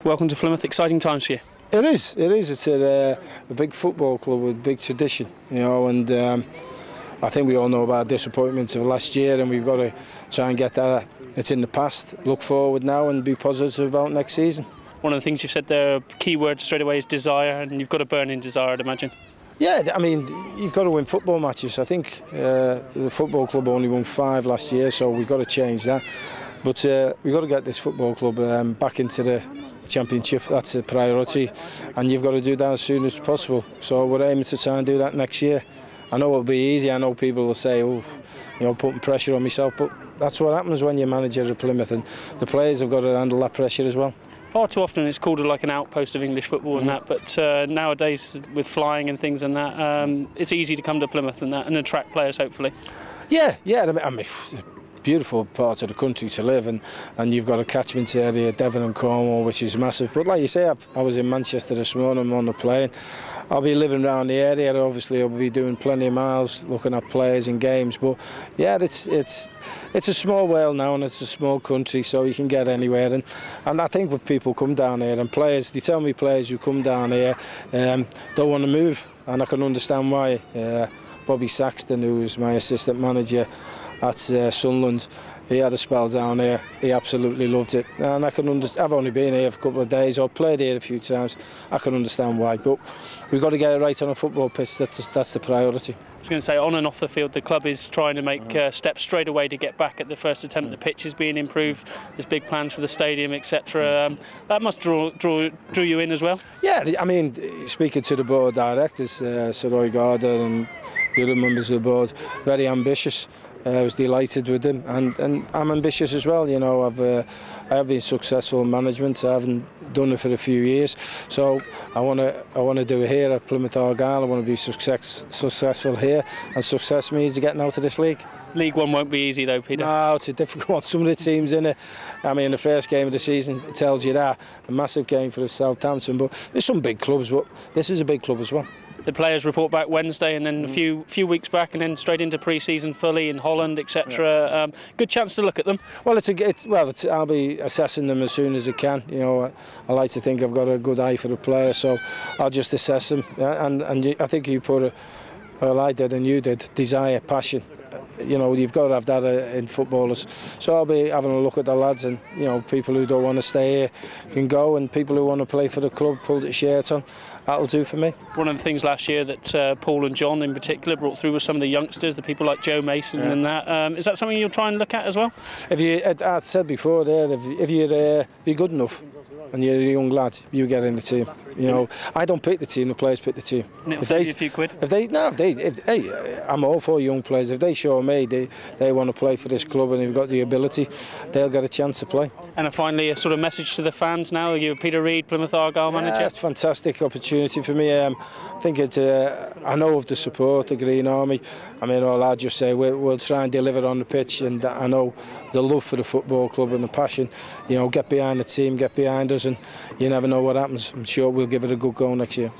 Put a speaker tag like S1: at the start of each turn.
S1: Welcome to Plymouth, exciting times for you.
S2: It is. It's a big football club with big tradition, and I think we all know about disappointments of last year, and we've got to try and get that. It's in the past. Look forward now and be positive about next season.
S1: One of the things you've said there, key word straight away, is desire, and you've got a burning desire, I'd imagine.
S2: Yeah, I mean, you've got to win football matches. I think the football club only won 5 last year, so we've got to change that. But we've got to get this football club back into the Championship. That's a priority, and you've got to do that as soon as possible. So we're aiming to try and do that next year. I know it'll be easy. I know people will say, "Oh, putting pressure on myself," but that's what happens when you're manager of Plymouth, and the players have got to handle that pressure as well.
S1: Far too often it's called like an outpost of English football and that, but nowadays with flying and things and that, it's easy to come to Plymouth and that and attract players, hopefully.
S2: Yeah. I mean, beautiful part of the country to live in, and you've got a catchment area, Devon and Cornwall, which is massive. But like you say, I was in Manchester this morning, I'm on the plane. I'll be living around the area. Obviously, I'll be doing plenty of miles, looking at players and games. But yeah, it's a small world now, and it's a small country, so you can get anywhere. And I think when people come down here, and players, they tell me players who come down here don't want to move, and I can understand why. Bobby Saxton, who was my assistant manager at Sunderland, he had a spell down here. He absolutely loved it, and I can understand. I've only been here for a couple of days. I've played here a few times. I can understand why, but we've got to get it right on a football pitch. That's the priority.
S1: I was going to say, on and off the field, the club is trying to make steps straight away to get back at the first attempt. The pitch is being improved. There's big plans for the stadium, etc. That must draw you in as well. Yeah,
S2: I mean, speaking to the board directors, Sir Reid and the other members of the board, very ambitious. I was delighted with them, and I'm ambitious as well. I have been successful in management. I haven't done it for a few years, so I want to do it here at Plymouth Argyle. I want to be successful here, and success means getting out of this league.
S1: League One won't be easy though, Peter.
S2: No, it's a difficult one. Some of the teams in it, I mean, the first game of the season tells you that. A massive game for the Southampton, but there's some big clubs, but this is a big club as well.
S1: The players report back Wednesday, and then a few weeks back, and then straight into pre-season fully in Holland, etc. Good chance to look at them. Well,
S2: I'll be assessing them as soon as I can. I like to think I've got a good eye for the player, so I'll just assess them. And I think you put well, I did and you did, desire, passion. You've got to have that in footballers. So I'll be having a look at the lads, and people who don't want to stay here can go, and people who want to play for the club, pull the shirt on. That'll do for me. One
S1: of the things last year that Paul and John in particular brought through was some of the youngsters, the people like Joe Mason and that. Is that something you'll try and look at as well?
S2: I said before there, if you're good enough and you're a young lad, you get in the team. I don't pick the team; the players pick the team.
S1: It'll save you a few quid.
S2: I'm all for young players. If they show me they want to play for this club and they've got the ability, they'll get a chance to play.
S1: And finally, a sort of message to the fans now. You're Peter Reid, Plymouth Argyle manager.
S2: It's a fantastic opportunity for me. I think I know of the support, the Green Army. I mean, all I'll just say, we'll try and deliver on the pitch, and I know the love for the football club and the passion. Get behind the team, get behind us, and you never know what happens. I'm sure we'll give it a good go next year.